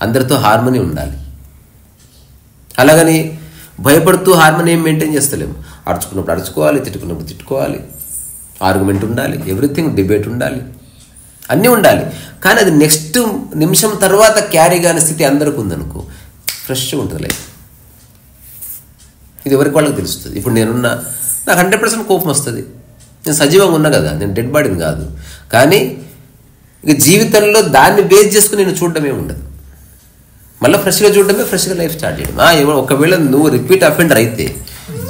అందరితో హార్మనీ ఉండాలి. అలాగని భయపడుతూ హార్మనీ ఏం మెయింటైన్ చేస్తలేము. అడుచుకున్నప్పుడు అడుచుకోవాలి, తిట్టుకున్నప్పుడు తిట్టుకోవాలి, ఆర్గ్యుమెంట్ ఉండాలి, ఎవ్రీథింగ్ డిబేట్ ఉండాలి, అన్నీ ఉండాలి. కానీ అది నెక్స్ట్ నిమిషం తర్వాత క్యారీ కాని స్థితి అందరికీ ఉందనుకో, ఫ్రెష్గా ఉంటుంది లైఫ్. ఇది ఎవరికి వాళ్ళకి తెలుస్తుంది. ఇప్పుడు నేనున్నా, నాకు 100% కోపం వస్తుంది. నేను సజీవంగా ఉన్నా కదా, నేను డెడ్ బాడీని కాదు. కానీ ఇక జీవితంలో దాన్ని బేస్ చేసుకుని నేను చూడడమే ఉండదు. మళ్ళీ ఫ్రెష్గా చూడడమే, ఫ్రెష్గా లైఫ్ స్టార్ట్ చేయడం. ఒకవేళ నువ్వు రిపీట్ అఫెండర్ అయితే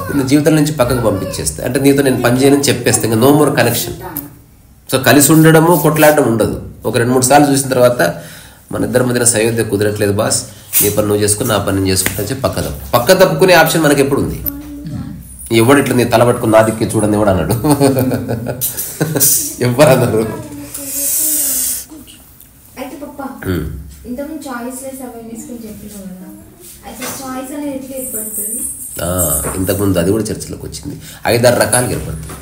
నేను జీవితం నుంచి పక్కకు పంపించేస్తే, అంటే నీతో నేను పని చేయనని చెప్పేస్తే ఇంకా నో మోర్ కనెక్షన్. సో కలిసి ఉండడము, కొట్లాడడం ఉండదు. ఒక 2-3 సార్లు చూసిన తర్వాత మన ఇద్దరి మధ్యన సయోధ్య కుదరట్లేదు బాస్, నీ పని నువ్వు చేసుకుని నా పని నేను చేసుకుంటా చెప్పి పక్క తప్పుకునే ఆప్షన్ మనకి ఎప్పుడు ఉంది? ఎవడు ఇట్లా నీ తల పట్టుకుని నా దిక్కి చూడని ఎవడు అన్నాడు? ఎవరు అన్నారు? ఇంతకుముందు అది కూడా చర్చలోకి వచ్చింది. 5-6 రకాలుగా ఏర్పడుతుంది.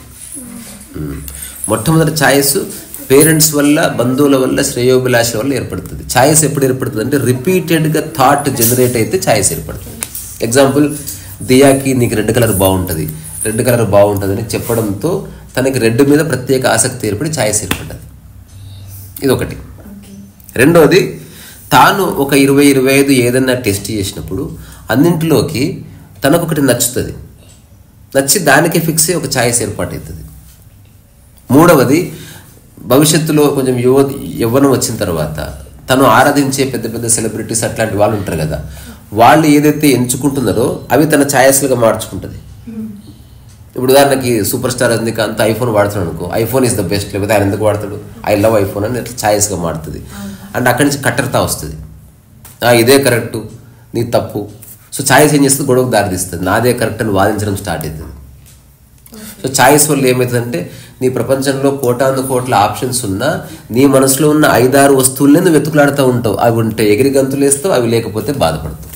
మొట్టమొదటి ఛాయిస్ పేరెంట్స్ వల్ల, బంధువుల వల్ల, శ్రేయోభిలాష వల్ల ఏర్పడుతుంది. ఛాయిస్ ఎప్పుడు ఏర్పడుతుంది అంటే రిపీటెడ్గా థాట్ జనరేట్ అయితే ఛాయిస్ ఏర్పడుతుంది. ఎగ్జాంపుల్, దియాకి నీకు రెడ్ కలర్ బాగుంటుంది అని చెప్పడంతో తనకి రెడ్ మీద ప్రత్యేక ఆసక్తి ఏర్పడి ఛాయిస్ ఏర్పడ్డది. ఇదొకటి. రెండోది, తాను ఒక 20-25 ఏదన్నా టెస్ట్ చేసినప్పుడు అన్నింటిలోకి తనకొకటి నచ్చుతుంది, నచ్చి దానికి ఫిక్స్ అయ్యి ఒక ఛాయిస్ ఏర్పాటు అవుతుంది. మూడవది భవిష్యత్తులో కొంచెం యవ్వనం వచ్చిన తర్వాత తను ఆరాధించే పెద్ద పెద్ద సెలబ్రిటీస్ అట్లాంటి వాళ్ళు ఉంటారు కదా, వాళ్ళు ఏదైతే ఎంచుకుంటున్నారో అవి తన ఛాయిస్లుగా మార్చుకుంటుంది. ఇప్పుడు ఉదాహరణకి సూపర్ స్టార్ రజనీకాంత్ ఐఫోన్ వాడుతున్నాడు అనుకో, ఐఫోన్ ఈజ్ ద బెస్ట్, లేకపోతే ఆయన ఎందుకు వాడతాడు, ఐ లవ్ ఐఫోన్ అని అట్లా ఛాయిస్గా మారుతుంది. అండ్ అక్కడి నుంచి కట్టర్తా వస్తుంది, ఇదే కరెక్టు నీ తప్పు. సో ఛాయిస్ ఏం చేస్తుంది, గొడవకు దారితీస్తుంది, నాదే కరెక్ట్ అని వాదించడం స్టార్ట్ అవుతుంది. సో ఛాయిస్ వల్ల ఏమవుతుందంటే నీ ప్రపంచంలో కోటాను కోట్ల ఆప్షన్స్ ఉన్నా నీ మనసులో ఉన్న 5-6 వస్తువులనే నువ్వు వెతుకులాడుతూ ఉంటావు. అవి ఉంటే ఎగిరి గంతులు వేస్తావు, అవి లేకపోతే బాధపడతావు.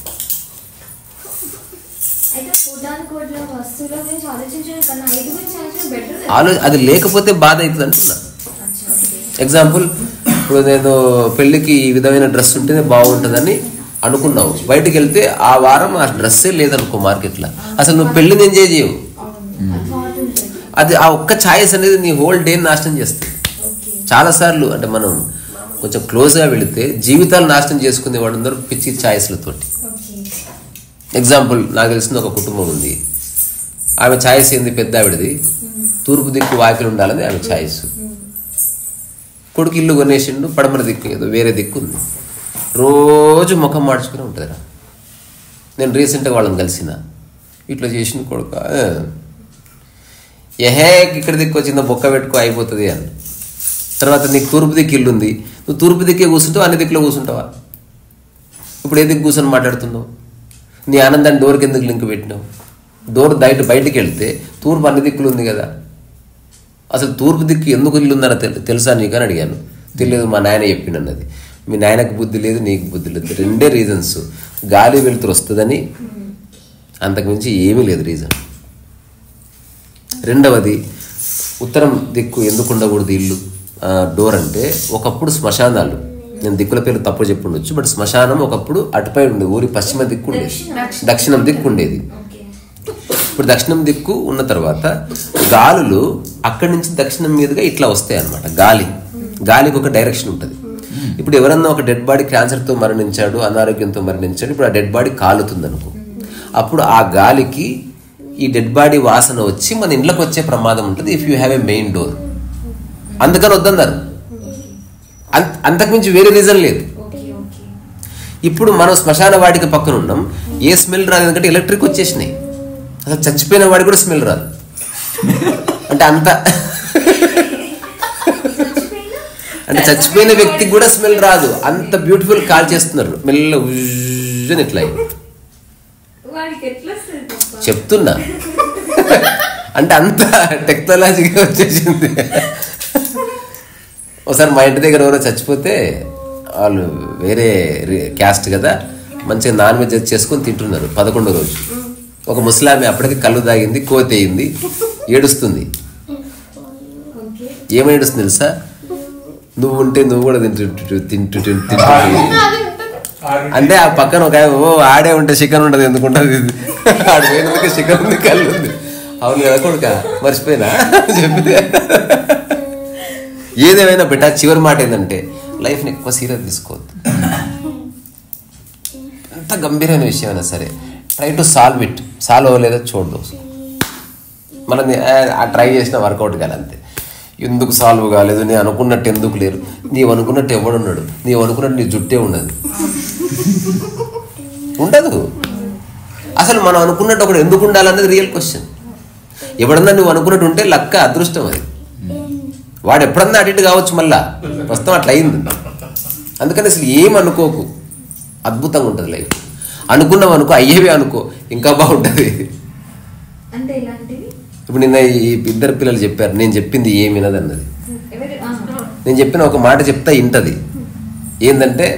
అది లేకపోతే బాధ అవుతుంది అంటున్నా. ఎగ్జాంపుల్, ఇప్పుడు నేను పెళ్ళికి ఈ విధమైన డ్రెస్ ఉంటేనే బాగుంటుందని అనుకున్నావు, బయటికి వెళ్తే ఆ వారం ఆ డ్రెస్సే లేదనుకో మార్కెట్లో, అసలు నువ్వు పెళ్ళిని ఎంజాయ్ చేయవు. అది ఆ ఒక్క ఛాయిస్ అనేది నీ హోల్ డే నాశనం చేస్తుంది. చాలాసార్లు అంటే మనం కొంచెం క్లోజ్గా వెళితే జీవితాలు నాశనం చేసుకునే వాడు అందరూ పిచ్చి ఛాయిస్లతోటి. ఎగ్జాంపుల్, నాకు తెలిసిన ఒక కుటుంబం ఉంది, ఆమె ఛాయిస్ ఏంది, పెద్ద ఆవిడది తూర్పు దిక్కు వాకిలు ఉండాలని ఆమె ఛాయిస్. కొడుకు ఇల్లు కొనేసిండు, పడమర దిక్కు ఏదో వేరే దిక్కు ఉంది, రోజు ముఖం మార్చుకుని ఉంటుందిరా. నేను రీసెంట్గా వాళ్ళని కలిసిన, ఇట్లా చేసిన కొడుకు ఇక్కడ దిక్కు వచ్చిందో బొక్క పెట్టుకో అయిపోతుంది అని. తర్వాత నీకు తూర్పు దిక్కు ఇల్లు ఉంది, నువ్వు తూర్పు దిక్కే కూర్చుంటావు, అన్ని దిక్కులో కూర్చుంటావా? ఇప్పుడు ఏ దిక్కు కూర్చొని మాట్లాడుతున్నావు? నీ ఆనందాన్ని డోర్కి ఎందుకు లింక్ పెట్టినావు? డోర్ బయటికి వెళ్తే తూర్పు అన్ని దిక్కులు ఉంది కదా, అసలు తూర్పు దిక్కు ఎందుకు ఇల్లు ఉందన్న తెలుసా నీకు అని అడిగాను. తెలియదు, మా నాయన చెప్పిండన్నది. మీ నాయనకు బుద్ధి లేదు, నీకు బుద్ధి లేదు. రెండే రీజన్స్, గాలి వెలుతురు వస్తుందని, అంతకుమించి ఏమీ లేదు రీజన్. రెండవది, ఉత్తరం దిక్కు ఎందుకు ఉండకూడదు ఇల్లు డోర్ అంటే, ఒకప్పుడు శ్మశానాలు, నేను దిక్కుల పేరు తప్పు చెప్పుండొచ్చు, బట్ శ్మశానం ఒకప్పుడు అటుపై ఉండేది, ఊరి పశ్చిమ దిక్కు ఉండేది, దక్షిణం దిక్కు ఉండేది. ఇప్పుడు దక్షిణం దిక్కు ఉన్న తర్వాత గాలులు అక్కడి నుంచి దక్షిణం మీదుగా ఇట్లా వస్తాయి అన్నమాట. గాలికి ఒక డైరెక్షన్ ఉంటుంది. ఇప్పుడు ఎవరన్నా ఒక డెడ్ బాడీ క్యాన్సర్తో మరణించాడు, అనారోగ్యంతో మరణించాడు, ఇప్పుడు ఆ డెడ్ బాడీ కాలుతుంది అనుకో, అప్పుడు ఆ గాలికి ఈ డెడ్ బాడీ వాసన వచ్చి మన ఇంట్లోకి వచ్చే ప్రమాదం ఉంటుంది if you have a main door. అందుకని వద్దన్నారు, అంతకుమించి వేరే రీజన్ లేదు. ఇప్పుడు మనం శ్మశాన వాటికి పక్కన ఉన్నాం, ఏ స్మెల్ రాదు, ఎందుకంటే ఎలక్ట్రిక్ వచ్చేసినాయి. అసలు చచ్చిపోయిన వాడికి కూడా స్మెల్ రాదు. అంటే అంటే చచ్చిపోయిన వ్యక్తికి కూడా స్మెల్ రాదు, అంత బ్యూటిఫుల్ కాల్ చేస్తున్నారు మెల్ల ఉజ్జని ఇట్లా. చెప్తున్నా, అంటే అంత టెక్నాలజీగా వచ్చేసింది. ఒకసారి మా ఇంటి దగ్గర ఎవరో చచ్చిపోతే, వాళ్ళు వేరే క్యాస్ట్ కదా, మంచిగా నాన్ వెజ్ చేసుకొని తింటున్నారు 11వ రోజు. ఒక ముస్లామే అప్పటికి కళ్ళు తాగింది, కోతేయింది, ఏడుస్తుంది. ఏమని ఏడుస్తుంది తెలుసా? నువ్వు ఉంటే నువ్వు కూడా తింటు అంటే ఆ పక్కన ఒక ఆడే ఉంటే చికెన్ ఉండదు, ఎందుకుంటుంది, ఆడు పోయినందుకే చికెన్ ఉంది, కళ్ళు ఉంది. అవును కదా కొడుక, మర్చిపోయినా చెప్తే. ఏదేమైనా బిడ్డ, చివరి మాట ఏంటంటే లైఫ్ని ఎక్కువ సీరియస్ తీసుకోవద్దు. ఎంత గంభీరమైన విషయం అయినా సరే ట్రై టు సాల్వ్ అవ్వలేదో చూడదు. మనం ట్రై చేసిన వర్కౌట్ కాదు అంతే. ఎందుకు సాల్వ్ కాలేదు, నేను అనుకున్నట్టు ఎందుకు లేరు, నీవు అనుకున్నట్టు ఎవడున్నాడు, నీవు అనుకున్నట్టు నీ జుట్టే ఉండదు. అసలు మనం అనుకున్నట్టు ఒకడు ఎందుకు ఉండాలన్నది రియల్ క్వశ్చన్. ఎవడన్నా నువ్వు అనుకున్నట్టు ఉంటే లక్క, అదృష్టం అది. వాడు ఎప్పుడన్నా అటు ఇటు కావచ్చు, మళ్ళా ప్రస్తుతం అట్లా అయింది. అందుకని అసలు ఏం అనుకోకు, అద్భుతంగా ఉంటుంది లైఫ్. అనుకున్నావు అనుకో, అయ్యేవి అనుకో, ఇంకా బాగుంటుంది. ఇప్పుడు నిన్న ఈ 2 పిల్లలు చెప్పారు, నేను చెప్పింది ఏమి వినదు అన్నది. నేను చెప్పిన ఒక మాట చెప్తా వింటది. ఏంటంటే,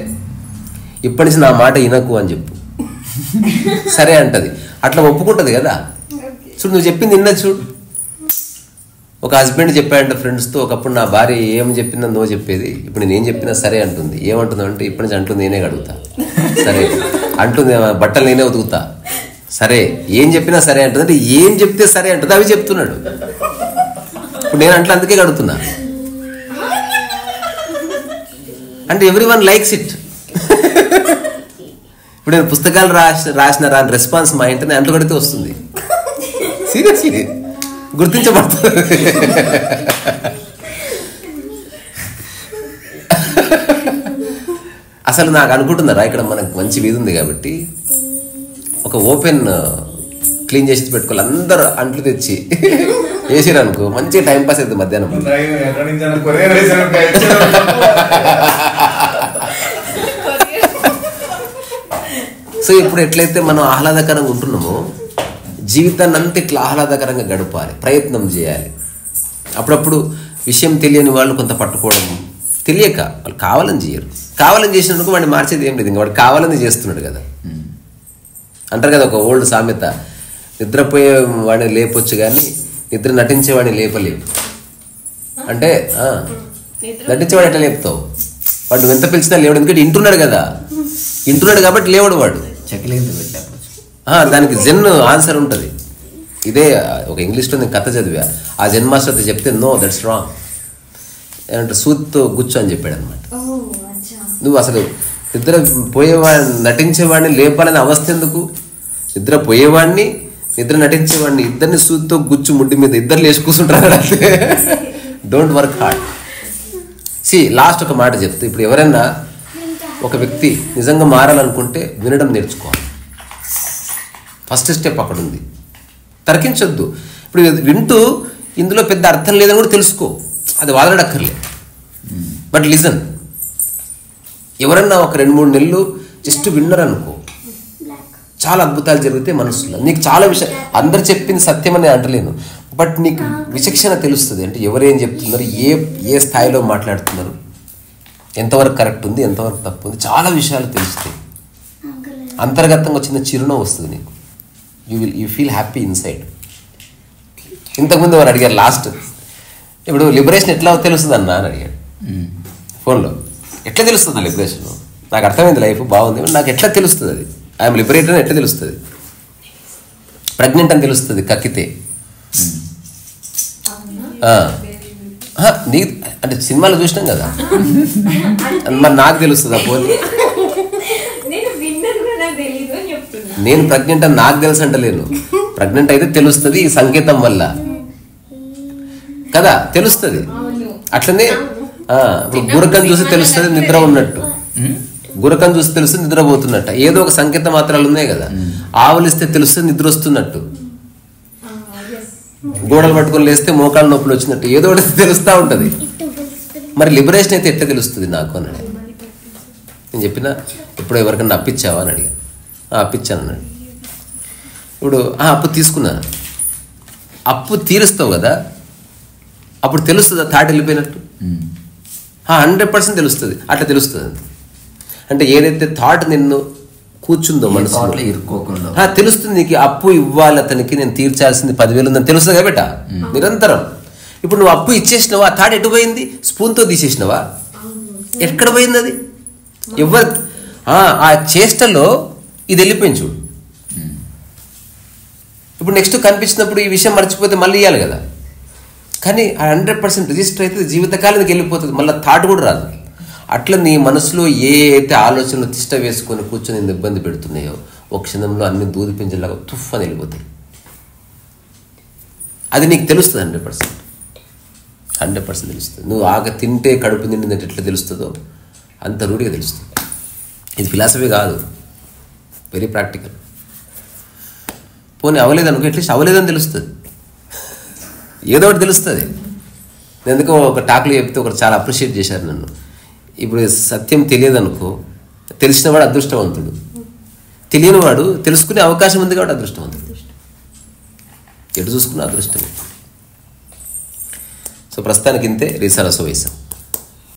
ఇప్పటి నుంచి నా మాట వినకు అని చెప్పు, సరే అంటది. అట్లా ఒప్పుకుంటుంది కదా. చూడు, నువ్వు చెప్పింది విన్నా చూడు. ఒక హస్బెండ్ చెప్పాడంట ఫ్రెండ్స్తో, ఒకప్పుడు నా భార్య ఏం చెప్పిందో నువ్వు చెప్పేది, ఇప్పుడు నేను ఏం చెప్పినా సరే అంటుంది. ఏమంటుందో అంటే, ఇప్పటి నుంచి అంటుంది నేనే కడుగుతా, సరే అంటుంది. బట్టలు నేనే ఉతుకుతా, సరే. ఏం చెప్పినా సరే అంటుంది. అంటే ఏం చెప్తే సరే అంటుంది, అవి చెప్తున్నాడు. ఇప్పుడు నేను అంటే అందుకే కడుగుతున్నా. అంటే ఎవ్రీ వన్ లైక్స్ ఇట్. ఇప్పుడు నేను పుస్తకాలు రాసిన రాని రెస్పాన్స్ మా ఇంటిని అంటు కడితే వస్తుంది. సీరియస్లీ గుర్తించబడుతుంది. అసలు నాకు అనుకుంటున్నారా, ఇక్కడ మనకు మంచి వీధి ఉంది కాబట్టి ఒక ఓపెన్ క్లీన్ చేసి పెట్టుకోవాలి. అందరూ అంట్లు తెచ్చి వేసిరు అనుకో, మంచిగా టైం పాస్ అవుతుంది మధ్యాహ్నం. సో ఇప్పుడు ఎట్లయితే మనం ఆహ్లాదకరంగా ఉంటున్నామో జీవితాన్ని అంతా ఇట్లా ఆహ్లాదకరంగా గడపాలి, ప్రయత్నం చేయాలి. అప్పుడప్పుడు విషయం తెలియని వాళ్ళు కొంత పట్టుకోవడం, తెలియక వాళ్ళు కావాలని చేయరు. కావాలని చేసినందుకు వాడిని మార్చేది ఏం లేదు, ఇంకా వాడు కావాలని చేస్తున్నాడు కదా. అంటారు కదా ఒక ఓల్డ్ సామెత, నిద్రపోయే వాడిని లేపొచ్చు కానీ నిద్ర నటించేవాడిని లేపలేవు. అంటే నటించేవాడు ఎట్లా లేపుతావు? వాడు నువ్వు ఎంత పిలిచినా లేవడు, ఎందుకంటే ఇంటున్నాడు కదా. ఇంటున్నాడు కాబట్టి లేవడు వాడు. దానికి జెన్ ఆన్సర్ ఉంటుంది. ఇదే ఒక ఇంగ్లీష్లో నేను కథ చదివా, ఆ జెన్ మాస్టర్ చెప్తే నో దట్స్ రాంగ్ ఏమంటే సూత్తో గుచ్చు అని చెప్పాడు అనమాట. నువ్వు అసలు నిద్ర పోయేవాడిని నటించేవాడిని లేపాలని అవస్థ ఎందుకు? నిద్ర పోయేవాడిని నిద్ర నటించేవాడిని ఇద్దరిని సూత్తో గుచ్చు ముడ్డి మీద ఇద్దరు లేచి కూర్చుంటారు. అంటే డోంట్ వర్క్ హార్డ్. లాస్ట్ ఒక మాట చెప్తే, ఇప్పుడు ఎవరైనా ఒక వ్యక్తి నిజంగా మారాలనుకుంటే వినడం నేర్చుకోవాలి. ఫస్ట్ స్టెప్ అక్కడ ఉంది. తర్కించొద్దు. ఇప్పుడు వింటూ ఇందులో పెద్ద అర్థం లేదని కూడా తెలుసుకో, అది వాదనక్కర్లేదు. But listen. ఎవరన్నా ఒక 2-3 నెలలు జస్ట్ విన్నరనుకో, చాలా అద్భుతాలు జరిగితే మనసులో నీకు చాలా విషయం. అందరు చెప్పింది సత్యం అని అంటలేను, బట్ నీకు విచక్షణ తెలుస్తుంది. అంటే ఎవరేం చెప్తున్నారు, ఏ స్థాయిలో మాట్లాడుతున్నారు, ఎంతవరకు కరెక్ట్ ఉంది, ఎంతవరకు తప్పు ఉంది, చాలా విషయాలు తెలుస్తాయి. అంతర్గతంగా చిన్న చిరునవ్వు వస్తుంది నీకు. You feel happy inside. ఇంతకుముందు వారు అడిగారు లాస్ట్, ఇప్పుడు లిబరేషన్ ఎట్లా తెలుస్తుంది అన్న అని అడిగాడు ఫోన్లో. ఎట్లా తెలుస్తుంది లిబరేషన్? నాకు అర్థమైంది, లైఫ్ బాగుంది, నాకు ఎట్లా తెలుస్తుంది అది? ఐఎమ్ లిబరేటెడ్ అని ఎట్లా తెలుస్తుంది? ప్రెగ్నెంట్ అని తెలుస్తుంది కక్కితే. నీ అంటే సినిమాలో చూసినాం కదా, మరి నాకు తెలుస్తుందా? పోనీ నేను ప్రెగ్నెంట్ అని నాకు తెలుసు అంటలేను. ప్రెగ్నెంట్ అయితే తెలుస్తుంది ఈ సంకేతం వల్ల కదా, తెలుస్తుంది. అట్లనే ఇప్పుడు గురకం చూసి తెలుస్తుంది నిద్ర ఉన్నట్టు, గురకం చూసి తెలుస్తుంది నిద్రపోతున్నట్టు. ఏదో ఒక సంకేత మాత్రాలు ఉన్నాయి కదా. ఆవులిస్తే తెలుస్తుంది నిద్ర వస్తున్నట్టు, గోడలు పట్టుకొని లేస్తే మోకాళ్ళ నొప్పులు వచ్చినట్టు, ఏదో ఒకటి తెలుస్తూ ఉంటుంది. మరి లిబరేషన్ అయితే ఎట్లా తెలుస్తుంది నాకు అని అడిగాను. నేను చెప్పిన ఇప్పుడు ఎవరికన్నా అప్పిచ్చావా అని అడిగాను. అప్పిచ్చాను అన్నాడు. ఇప్పుడు అప్పు తీసుకున్నాను, అప్పు తీరుస్తావు కదా, అప్పుడు తెలుస్తుందా థాట్ వెళ్ళిపోయినట్టు? 100% తెలుస్తుంది. అట్లా తెలుస్తుంది. అంటే ఏదైతే థాట్ నిన్ను కూర్చుందో మనసులో ఇరుక్కోకుండా తెలుస్తుంది నీకు. అప్పు ఇవ్వాలి అతనికి, నేను తీర్చాల్సింది 10,000 ఉందని తెలుస్తుంది కాబట్ట నిరంతరం. ఇప్పుడు నువ్వు అప్పు ఇచ్చేసినావా, ఆ థాట్ ఎటు పోయింది? స్పూన్తో తీసేసినావా? ఎక్కడ పోయింది అది? ఎవరు ఆ చేష్టలో ఇది వెళ్ళిపోయింది చూడు. ఇప్పుడు నెక్స్ట్ కనిపించినప్పుడు ఈ విషయం మర్చిపోతే మళ్ళీ ఇవ్వాలి కదా. కానీ 100% రిజిస్టర్ అయితే జీవితకాలానికి వెళ్ళిపోతుంది, మళ్ళీ థాట్ కూడా రాదు. అట్లా నీ మనసులో ఏ అయితే ఆలోచనలు తిష్ట వేసుకొని కూర్చొని నేను ఇబ్బంది పెడుతున్నాయో ఒక క్షణంలో అన్ని దూది పింజలాగా తుఫ్ అని వెళ్ళిపోతాయి. అది నీకు తెలుస్తుంది. 100% తెలుస్తుంది. నువ్వు తింటే కడుపు నిండిందంటే ఎట్లా తెలుస్తుందో అంత రూఢిగా తెలుస్తుంది. ఇది ఫిలాసఫీ కాదు, వెరీ ప్రాక్టికల్. పోనీ అవ్వలేదనుకో, అట్లీస్ట్ అవ్వలేదని తెలుస్తుంది, ఏదో ఒకటి తెలుస్తుంది. ఎందుకో ఒక టాక్లో చెప్తే ఒకరు చాలా అప్రిషియేట్ చేశారు నన్ను. ఇప్పుడు సత్యం తెలియదనుకో, తెలిసినవాడు అదృష్టవంతుడు, తెలియనివాడు తెలుసుకునే అవకాశం ఉంది కాబట్టి అదృష్టవంతుడు. ఎటు చూసుకున్న అదృష్టమే. సో ప్రస్తుతానికి ఇంతే. రీసాల సోవేశం.